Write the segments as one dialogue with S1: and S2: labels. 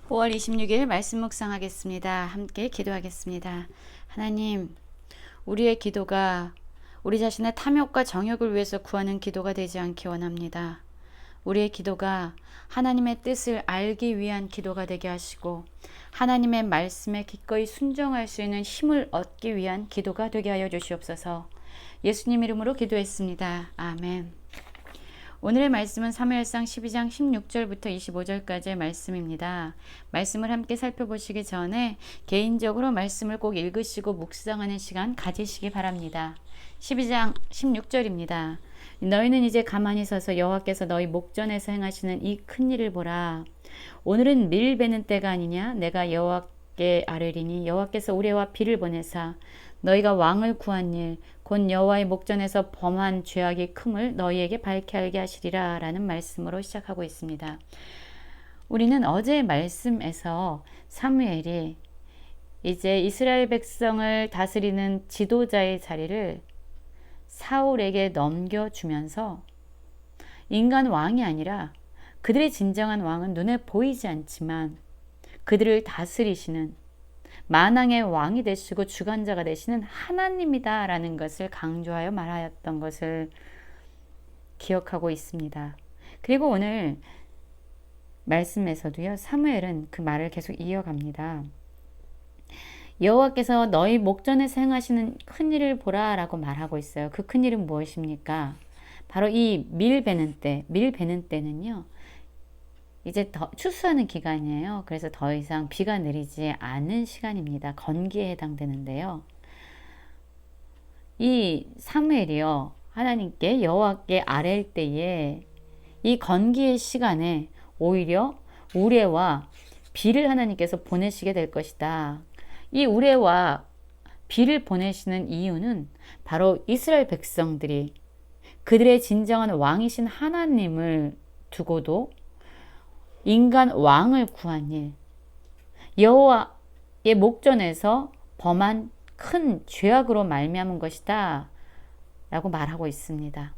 S1: 5월 26일 말씀 묵상하겠습니다. 함께 기도하겠습니다. 하나님, 우리의 기도가 우리 자신의 탐욕과 정욕을 위해서 구하는 기도가 되지 않기 원합니다. 우리의 기도가 하나님의 뜻을 알기 위한 기도가 되게 하시고 하나님의 말씀에 기꺼이 순종할 수 있는 힘을 얻기 위한 기도가 되게 하여 주시옵소서. 예수님 이름으로 기도했습니다. 아멘. 오늘의 말씀은 사무엘상 12장 16절부터 25절까지의 말씀입니다. 말씀을 함께 살펴보시기 전에 개인적으로 말씀을 꼭 읽으시고 묵상하는 시간 가지시기 바랍니다. 12장 16절입니다. 너희는 이제 가만히 서서 여호와께서 너희 목전에서 행하시는 이 큰 일을 보라. 오늘은 밀 베는 때가 아니냐? 내가 여호와께 아뢰리니 여호와께서 우레와 비를 보내사 너희가 왕을 구한 일 곧 여호와의 목전에서 범한 죄악의 큼을 너희에게 밝게 알게 하시리라 라는 말씀으로 시작하고 있습니다. 우리는 어제의 말씀에서 사무엘이 이제 이스라엘 백성을 다스리는 지도자의 자리를 사울에게 넘겨주면서 인간 왕이 아니라 그들의 진정한 왕은 눈에 보이지 않지만 그들을 다스리시는 만왕의 왕이 되시고 주관자가 되시는 하나님이다 라는 것을 강조하여 말하였던 것을 기억하고 있습니다. 그리고 오늘 말씀에서도요, 사무엘은 그 말을 계속 이어갑니다. 여호와께서 너희 목전에서 행하시는 큰 일을 보라 라고 말하고 있어요. 그 큰 일은 무엇입니까? 바로 이 밀 베는 때는요, 이제 추수하는 기간이에요. 그래서 더 이상 비가 내리지 않은 시간입니다. 건기에 해당되는데요. 이 사무엘이요, 하나님께 여호와께 아랠 때에 이 건기의 시간에 오히려 우레와 비를 하나님께서 보내시게 될 것이다. 이 우레와 비를 보내시는 이유는 바로 이스라엘 백성들이 그들의 진정한 왕이신 하나님을 두고도 인간 왕을 구한 일, 여호와의 목전에서 범한 큰 죄악으로 말미암은 것이다 라고 말하고 있습니다.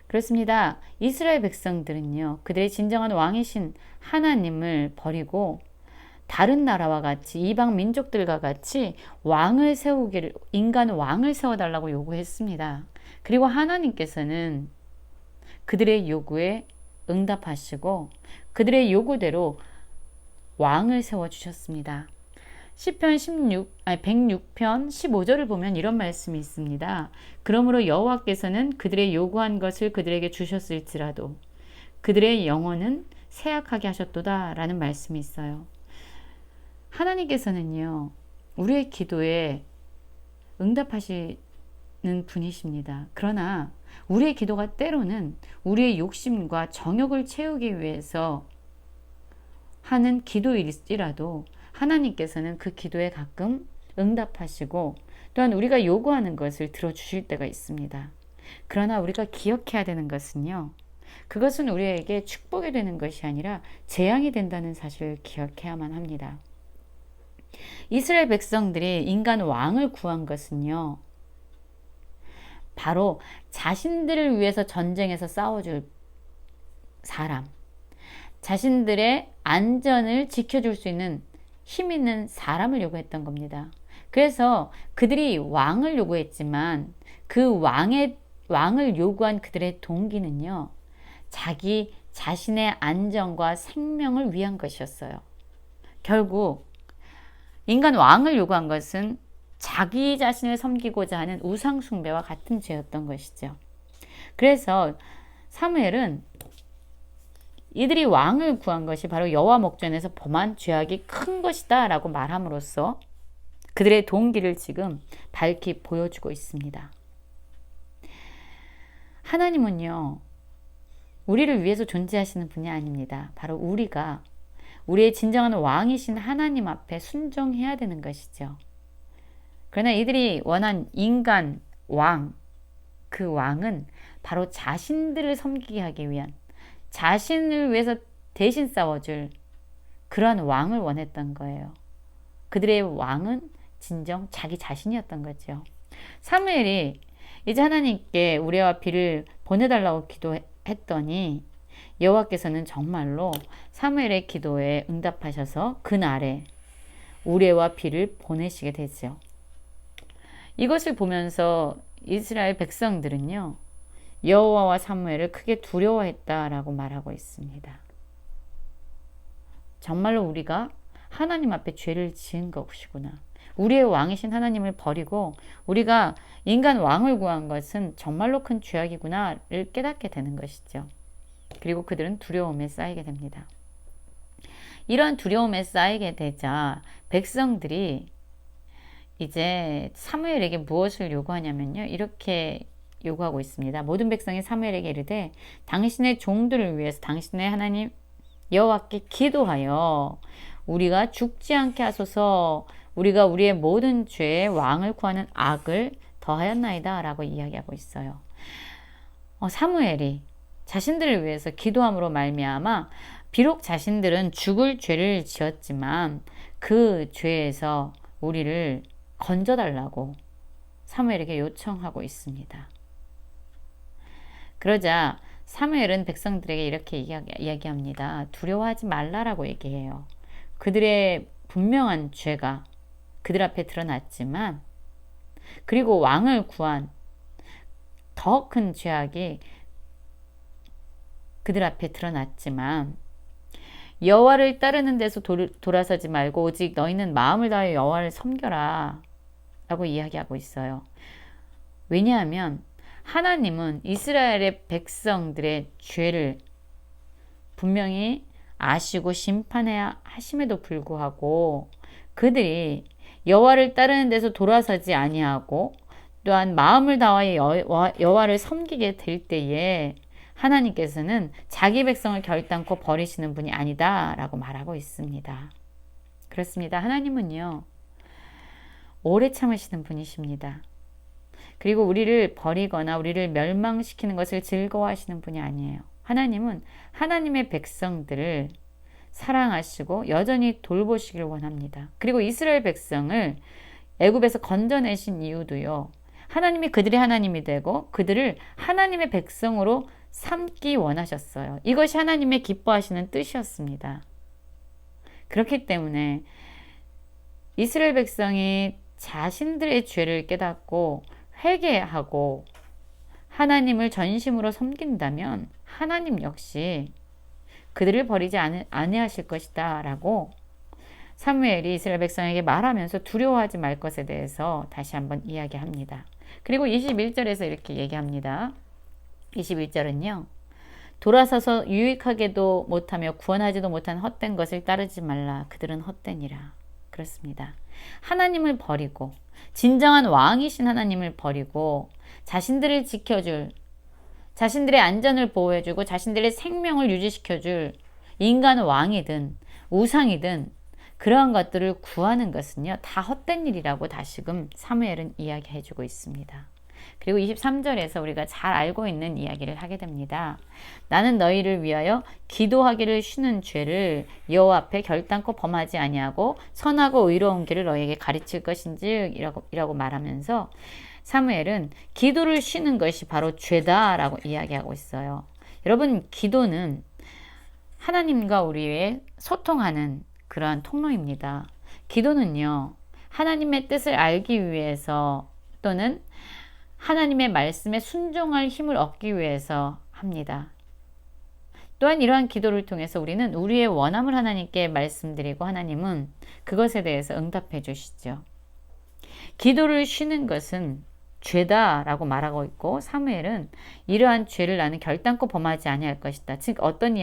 S1: 그렇습니다. 이스라엘 백성들은요, 그들의 진정한 왕이신 하나님을 버리고 다른 나라와 같이 이방 민족들과 같이 왕을 세우기를, 인간 왕을 세워달라고 요구했습니다. 그리고 하나님께서는 그들의 요구에 응답하시고 그들의 요구대로 왕을 세워주셨습니다. 시편 106편 15절을 보면 이런 말씀이 있습니다. 그러므로 여호와께서는 그들의 요구한 것을 그들에게 주셨을지라도 그들의 영혼은 쇠약하게 하셨도다 라는 말씀이 있어요. 하나님께서는요, 우리의 기도에 응답하시는 분이십니다. 그러나 우리의 기도가 때로는 우리의 욕심과 정욕을 채우기 위해서 하는 기도일지라도 하나님께서는 그 기도에 가끔 응답하시고 또한 우리가 요구하는 것을 들어주실 때가 있습니다. 그러나 우리가 기억해야 되는 것은요, 그것은 우리에게 축복이 되는 것이 아니라 재앙이 된다는 사실을 기억해야만 합니다. 이스라엘 백성들이 인간 왕을 구한 것은요, 바로 자신들을 위해서 전쟁에서 싸워줄 사람, 자신들의 안전을 지켜줄 수 있는 힘 있는 사람을 요구했던 겁니다. 그래서 그들이 왕을 요구했지만 그 왕을 요구한 그들의 동기는요, 자기 자신의 안전과 생명을 위한 것이었어요. 결국 인간 왕을 요구한 것은 자기 자신을 섬기고자 하는 우상 숭배와 같은 죄였던 것이죠. 그래서 사무엘은 이들이 왕을 구한 것이 바로 여호와 목전에서 범한 죄악이 큰 것이다 라고 말함으로써 그들의 동기를 지금 밝히 보여주고 있습니다. 하나님은요, 우리를 위해서 존재하시는 분이 아닙니다. 바로 우리가 우리의 진정한 왕이신 하나님 앞에 순종해야 되는 것이죠. 그러나 이들이 원한 인간 왕, 그 왕은 바로 자신들을 섬기게 하기 위한, 자신을 위해서 대신 싸워줄 그러한 왕을 원했던 거예요. 그들의 왕은 진정 자기 자신이었던 거죠. 사무엘이 이제 하나님께 우레와 비를 보내달라고 기도했더니 여호와께서는 정말로 사무엘의 기도에 응답하셔서 그날에 우레와 비를 보내시게 되죠. 이것을 보면서 이스라엘 백성들은요, 여호와와 사무엘을 크게 두려워했다라고 말하고 있습니다. 정말로 우리가 하나님 앞에 죄를 지은 것이구나. 우리의 왕이신 하나님을 버리고 우리가 인간 왕을 구한 것은 정말로 큰 죄악이구나를 깨닫게 되는 것이죠. 그리고 그들은 두려움에 쌓이게 됩니다. 이런 두려움에 쌓이게 되자 백성들이 이제 사무엘에게 무엇을 요구하냐면요, 이렇게 요구하고 있습니다. 모든 백성이 사무엘에게 이르되 당신의 종들을 위해서 당신의 하나님 여호와께 기도하여 우리가 죽지 않게 하소서. 우리가 우리의 모든 죄에 왕을 구하는 악을 더하였나이다 라고 이야기하고 있어요. 사무엘이 자신들을 위해서 기도함으로 말미암아 비록 자신들은 죽을 죄를 지었지만 그 죄에서 우리를 건져달라고 사무엘에게 요청하고 있습니다. 그러자 사무엘은 백성들에게 이렇게 이야기합니다. 두려워하지 말라라고 얘기해요. 그들의 분명한 죄가 그들 앞에 드러났지만, 그리고 왕을 구한 더 큰 죄악이 그들 앞에 드러났지만 여호와를 따르는 데서 돌아서지 말고 오직 너희는 마음을 다하여 여호와를 섬겨라 라고 이야기하고 있어요. 왜냐하면 하나님은 이스라엘의 백성들의 죄를 분명히 아시고 심판해야 하심에도 불구하고 그들이 여호와를 따르는 데서 돌아서지 아니하고 또한 마음을 다하여 여호와를 섬기게 될 때에 하나님께서는 자기 백성을 결단코 버리시는 분이 아니다 라고 말하고 있습니다. 그렇습니다. 하나님은요, 오래 참으시는 분이십니다. 그리고 우리를 버리거나 우리를 멸망시키는 것을 즐거워하시는 분이 아니에요. 하나님은 하나님의 백성들을 사랑하시고 여전히 돌보시길 원합니다. 그리고 이스라엘 백성을 애굽에서 건져내신 이유도요, 하나님이 그들의 하나님이 되고 그들을 하나님의 백성으로 삼기 원하셨어요. 이것이 하나님의 기뻐하시는 뜻이었습니다. 그렇기 때문에 이스라엘 백성이 자신들의 죄를 깨닫고 회개하고 하나님을 전심으로 섬긴다면 하나님 역시 그들을 버리지 아니하실 것이다 라고 사무엘이 이스라엘 백성에게 말하면서 두려워하지 말 것에 대해서 다시 한번 이야기합니다. 그리고 21절에서 이렇게 얘기합니다. 21절은요. 돌아서서 유익하게도 못하며 구원하지도 못한 헛된 것을 따르지 말라. 그들은 헛되니라. 그렇습니다. 하나님을 버리고 진정한 왕이신 하나님을 버리고 자신들을 지켜줄, 자신들의 안전을 보호해주고 자신들의 생명을 유지시켜줄 인간 왕이든 우상이든 그러한 것들을 구하는 것은요, 다 헛된 일이라고 다시금 사무엘은 이야기해주고 있습니다. 그리고 23절에서 우리가 잘 알고 있는 이야기를 하게 됩니다. 나는 너희를 위하여 기도하기를 쉬는 죄를 여호와 앞에 결단코 범하지 아니하고 선하고 의로운 길을 너희에게 가르칠 것인즉 이라고 말하면서 사무엘은 기도를 쉬는 것이 바로 죄다라고 이야기하고 있어요. 여러분, 기도는 하나님과 우리의 소통하는 그러한 통로입니다. 기도는요, 하나님의 뜻을 알기 위해서 또는 하나님의 말씀에 순종할 힘을 얻기 위해서 합니다. 또한 이러한 기도를 통해서 우리는 우리의 원함을 하나님께 말씀드리고 하나님은 그것에 대해서 응답해 주시죠. 기도를 쉬는 것은 죄다라고 말하고 있고 사무엘은 이러한 죄를 나는 결단코 범하지 아니할 것이다. 즉 어떤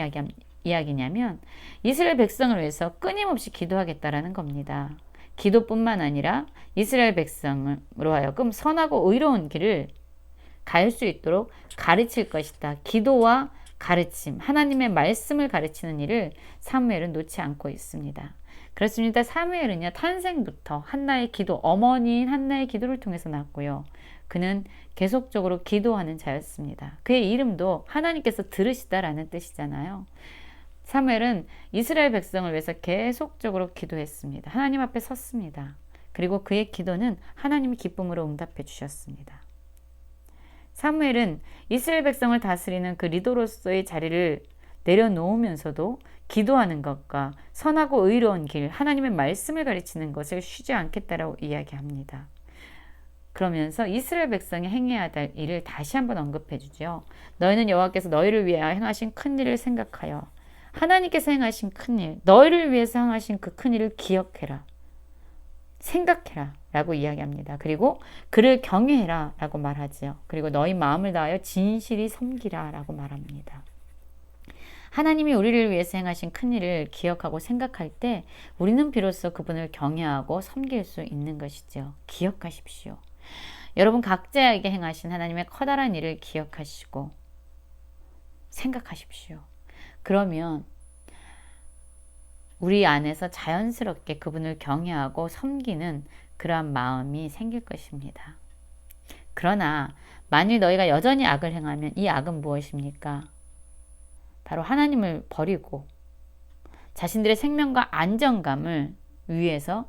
S1: 이야기냐면 이스라엘 백성을 위해서 끊임없이 기도하겠다라는 겁니다. 기도뿐만 아니라 이스라엘 백성으로 하여금 선하고 의로운 길을 갈 수 있도록 가르칠 것이다. 기도와 가르침, 하나님의 말씀을 가르치는 일을 사무엘은 놓지 않고 있습니다. 그렇습니다. 사무엘은요, 탄생부터 한나의 기도, 어머니인 한나의 기도를 통해서 낳았고요. 그는 계속적으로 기도하는 자였습니다. 그의 이름도 하나님께서 들으시다라는 뜻이잖아요. 사무엘은 이스라엘 백성을 위해서 계속적으로 기도했습니다. 하나님 앞에 섰습니다. 그리고 그의 기도는 하나님이 기쁨으로 응답해 주셨습니다. 사무엘은 이스라엘 백성을 다스리는 그 리더로서의 자리를 내려놓으면서도 기도하는 것과 선하고 의로운 길, 하나님의 말씀을 가르치는 것을 쉬지 않겠다라고 이야기합니다. 그러면서 이스라엘 백성이 행해야 할 일을 다시 한번 언급해 주죠. 너희는 여호와께서 너희를 위해 행하신 큰 일을 생각하여 하나님께서 행하신 큰 일, 너희를 위해서 행하신 그 큰 일을 기억해라. 생각해라 라고 이야기합니다. 그리고 그를 경외해라 라고 말하지요. 그리고 너희 마음을 다하여 진실이 섬기라 라고 말합니다. 하나님이 우리를 위해서 행하신 큰 일을 기억하고 생각할 때 우리는 비로소 그분을 경외하고 섬길 수 있는 것이죠. 기억하십시오. 여러분 각자에게 행하신 하나님의 커다란 일을 기억하시고 생각하십시오. 그러면 우리 안에서 자연스럽게 그분을 경외하고 섬기는 그러한 마음이 생길 것입니다. 그러나 만일 너희가 여전히 악을 행하면 이 악은 무엇입니까? 바로 하나님을 버리고 자신들의 생명과 안정감을 위해서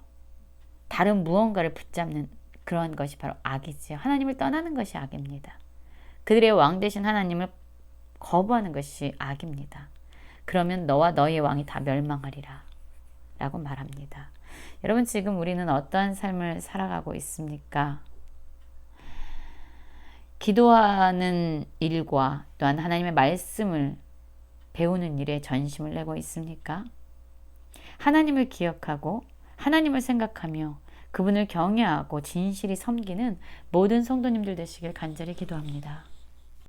S1: 다른 무언가를 붙잡는 그런 것이 바로 악이지요. 하나님을 떠나는 것이 악입니다. 그들의 왕 되신 하나님을 거부하는 것이 악입니다. 그러면 너와 너의 왕이 다 멸망하리라 라고 말합니다. 여러분 지금 우리는 어떠한 삶을 살아가고 있습니까? 기도하는 일과 또한 하나님의 말씀을 배우는 일에 전심을 내고 있습니까? 하나님을 기억하고 하나님을 생각하며 그분을 경외하고 진실히 섬기는 모든 성도님들 되시길 간절히 기도합니다.